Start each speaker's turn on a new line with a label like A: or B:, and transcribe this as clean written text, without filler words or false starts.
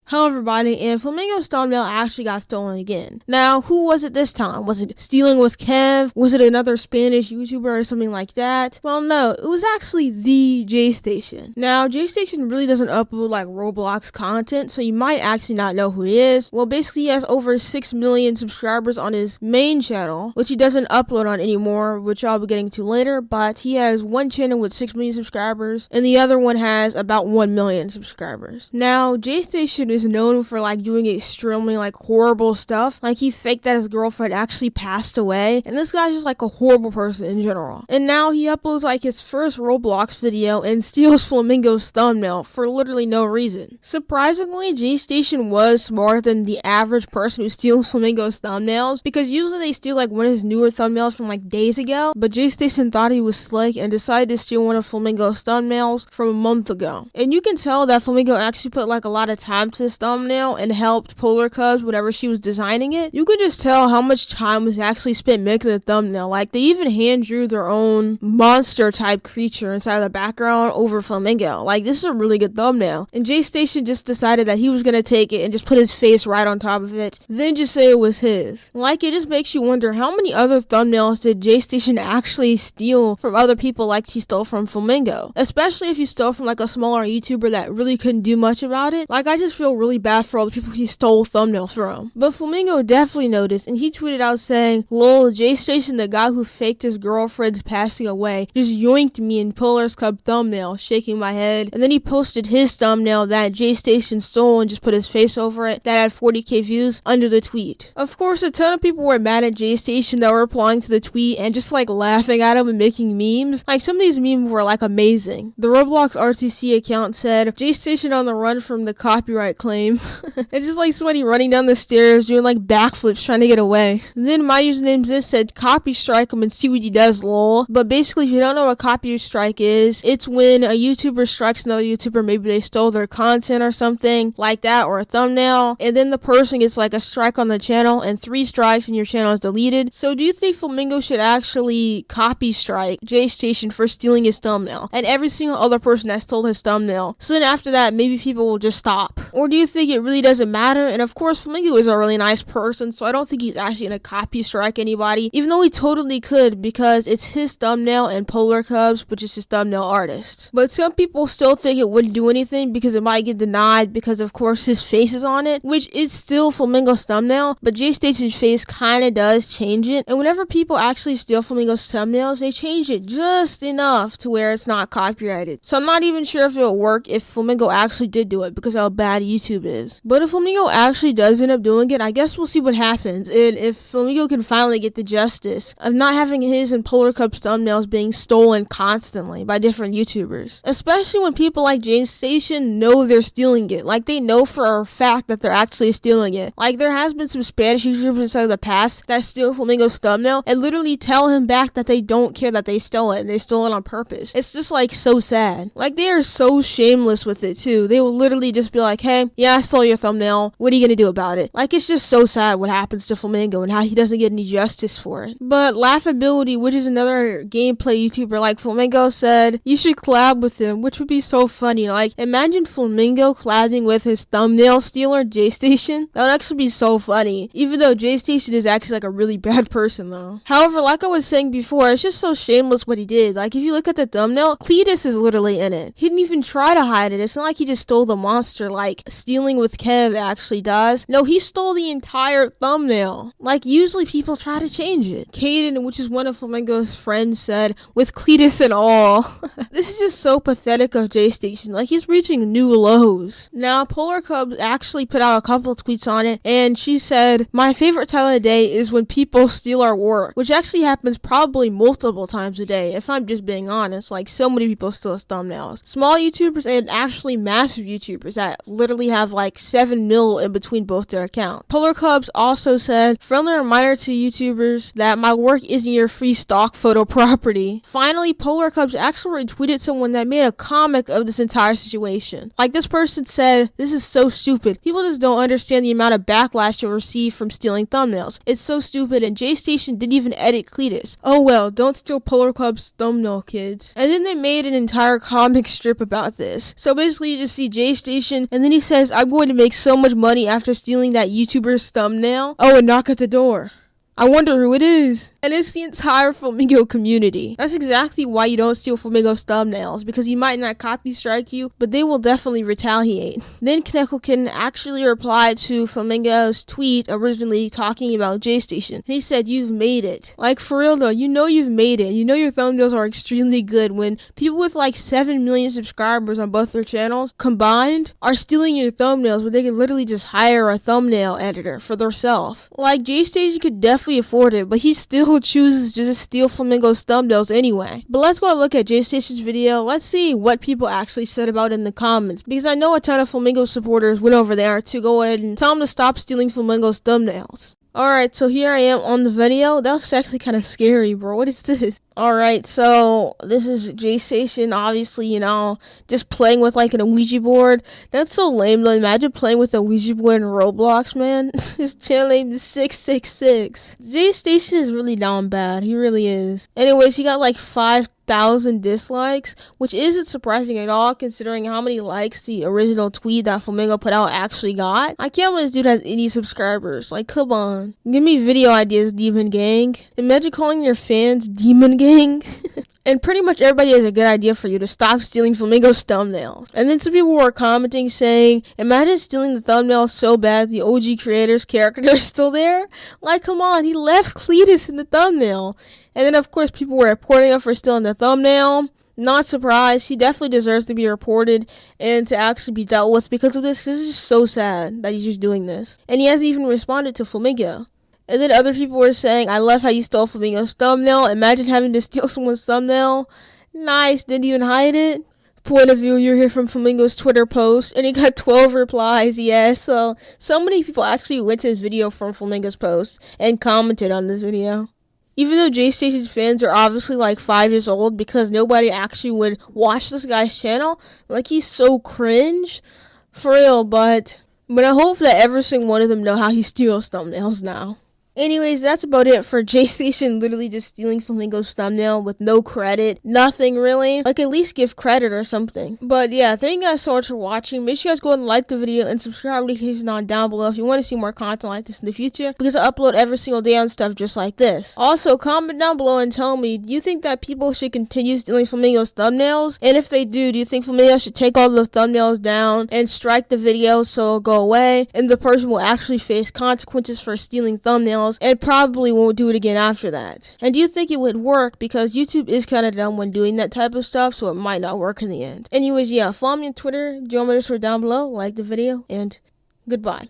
A: Hello everybody, and Flamingo's thumbnail actually got stolen again. Now, who was it this time? Was it Stealing with Kev? Was it another Spanish YouTuber or something like that? Well, no, it was actually the J-Station. Now, J-Station really doesn't upload like Roblox content, so you might actually not know who he is. Well, basically he has over 6 million subscribers on his main channel, which he doesn't upload on anymore, which I'll be getting to later, but he has one channel with 6 million subscribers, and the other one has about 1 million subscribers. Now, J-Station is known for like doing extremely like horrible stuff. Like he faked that his girlfriend actually passed away, and this guy's just like a horrible person in general. And now he uploads like his first Roblox video and steals Flamingo's thumbnail for literally no reason. Surprisingly, J-Station was smarter than the average person who steals Flamingo's thumbnails, because usually they steal like one of his newer thumbnails from like days ago, but J-Station thought he was slick and decided to steal one of Flamingo's thumbnails from a month ago. And you can tell that Flamingo actually put like a lot of time to this thumbnail and helped Polar Cubs whenever she was designing it. You could just tell how much time was actually spent making the thumbnail. Like they even hand drew their own monster type creature inside the background over Flamingo. Like this is a really good thumbnail. And J-Station just decided that he was gonna take it and just put his face right on top of it, then just say it was his. Like it just makes you wonder how many other thumbnails did J-Station actually steal from other people like he stole from Flamingo? Especially if he stole from like a smaller YouTuber that really couldn't do much about it. Like I just feel really bad for all the people he stole thumbnails from. But Flamingo definitely noticed, and he tweeted out saying, "Lol, J-Station, the guy who faked his girlfriend's passing away, just yoinked me in Polar's Cub thumbnail," shaking my head. And then he posted his thumbnail that J-Station stole and just put his face over it that had 40k views under the tweet. Of course, a ton of people were mad at J-Station that were replying to the tweet and just like laughing at him and making memes. Like some of these memes were like amazing. The Roblox RTC account said, "J-Station on the run from the copyright claim." It's just like somebody running down the stairs doing like backflips trying to get away. And then my username this said, "Copy strike him and see what he does, lol." But basically, if you don't know what copy strike is, it's when a YouTuber strikes another YouTuber. Maybe they stole their content or something like that, or a thumbnail, and then the person gets like a strike on the channel, and 3 strikes and your channel is deleted. So do you think Flamingo should actually copy strike J-Station for stealing his thumbnail and every single other person that stole his thumbnail, so then after that maybe people will just stop? Or do you think it really doesn't matter? And of course, Flamingo is a really nice person, so I don't think he's actually gonna copy strike anybody, even though he totally could, because it's his thumbnail and Polar Cubs, which is his thumbnail artist. But some people still think it wouldn't do anything because it might get denied, because of course his face is on it, which is still Flamingo's thumbnail, but J-Station's face kinda does change it. And whenever people actually steal Flamingo's thumbnails, they change it just enough to where it's not copyrighted. So I'm not even sure if it'll work if Flamingo actually did do it, because how bad YouTube is. But if Flamingo actually does end up doing it, I guess we'll see what happens. And if Flamingo can finally get the justice of not having his and Polar Cub's thumbnails being stolen constantly by different YouTubers. Especially when people like J-Station know they're stealing it. Like they know for a fact that they're actually stealing it. Like there has been some Spanish YouTubers inside of the past that steal Flamingo's thumbnail and literally tell him back that they don't care that they stole it and they stole it on purpose. It's just like so sad. Like they are so shameless with it too. They will literally just be like, "Hey, yeah, I stole your thumbnail. What are you gonna do about it?" Like it's just so sad what happens to Flamingo and how he doesn't get any justice for it. But Laughability, which is another gameplay YouTuber like Flamingo, said you should collab with him, which would be so funny. Like imagine Flamingo collabing with his thumbnail stealer J-Station. That would actually be so funny, even though J-Station is actually like a really bad person though. However, like I was saying before, it's just so shameless what he did. Like if you look at the thumbnail, Cletus is literally in it. He didn't even try to hide it. It's not like he just stole the monster like Stealing with Kev actually does. No, he stole the entire thumbnail. Like usually people try to change it. Caden, which is one of Flamingo's friends, said, "With Cletus and all." This is just so pathetic of J-Station. Like he's reaching new lows. Now Polar Cubs actually put out a couple of tweets on it, and she said, "My favorite time of the day is when people steal our work," which actually happens probably multiple times a day, if I'm just being honest. Like so many people steal his thumbnails. Small YouTubers and actually massive YouTubers that literally have like 7 mil in between both their accounts. Polar Cubs also said, "Friendly reminder to YouTubers that my work isn't your free stock photo property." Finally, Polar Cubs actually retweeted someone that made a comic of this entire situation. Like this person said, "This is so stupid. People just don't understand the amount of backlash you'll receive from stealing thumbnails. It's so stupid, and J-Station didn't even edit Cletus. Oh well, don't steal Polar Cub's thumbnail, kids." And then they made an entire comic strip about this. So basically you just see J-Station, and then he said says, I'm going to make so much money after stealing that YouTuber's thumbnail. Oh, and knock at the door. I wonder who it is. And it's the entire Flamingo community. That's exactly why you don't steal Flamingo's thumbnails, because he might not copy strike you, but they will definitely retaliate. Then Knecklekin actually replied to Flamingo's tweet originally talking about JStation. He said, you've made it. Like, for real though, you know you've made it. You know your thumbnails are extremely good when people with like 7 million subscribers on both their channels combined are stealing your thumbnails when they can literally just hire a thumbnail editor for themselves. Like, JStation could definitely afford it, but he still chooses to just steal Flamingo's thumbnails anyway. But let's go look at JStation's video. Let's see what people actually said about it in the comments, because I know a ton of Flamingo supporters went over there to go ahead and tell him to stop stealing Flamingo's thumbnails. Alright, so here I am on the video. That looks actually kind of scary, bro. What is this? Alright, so this is JStation, obviously, you know, just playing with like an Ouija board. That's so lame though. Imagine playing with a Ouija board in Roblox, man. His channel name is 666. JStation is really down bad. He really is. Anyways, he got like 5,000 dislikes, which isn't surprising at all considering how many likes the original tweet that Flamingo put out actually got. I can't believe this dude has any subscribers. Like, come on. Give me video ideas, Demon Gang. Imagine calling your fans Demon Gang. And pretty much everybody has a good idea for you to stop stealing Flamingo's thumbnails. And then some people were commenting saying, imagine stealing the thumbnail so bad the OG creator's character is still there. Like, come on, he left Cletus in the thumbnail. And then of course people were reporting him for stealing the thumbnail. Not surprised, he definitely deserves to be reported and to actually be dealt with because of this, because it's just so sad that he's just doing this. And he hasn't even responded to Flamingo. And then other people were saying, I love how you stole Flamingo's thumbnail. Imagine having to steal someone's thumbnail. Nice, didn't even hide it. Point of view, you're here from Flamingo's Twitter post. And he got 12 replies, yes. So many people actually went to his video from Flamingo's post and commented on this video. Even though JStation's fans are obviously like 5 years old, because nobody actually would watch this guy's channel. Like, he's so cringe. For real, but I hope that every single one of them know how he steals thumbnails now. Anyways, that's about it for JStation literally just stealing Flamingo's thumbnail with no credit. Nothing really. Like, at least give credit or something. But yeah, thank you guys so much for watching. Make sure you guys go and like the video and subscribe notifications on down below if you want to see more content like this in the future, because I upload every single day on stuff just like this. Also, comment down below and tell me, do you think that people should continue stealing Flamingo's thumbnails? And if they do you think Flamingo should take all the thumbnails down and strike the video so it'll go away and the person will actually face consequences for stealing thumbnails and probably won't do it again after that? And do you think it would work? Because YouTube is kind of dumb when doing that type of stuff, so it might not work in the end. Anyways, yeah, follow me on Twitter, Joe down below, like the video, and goodbye.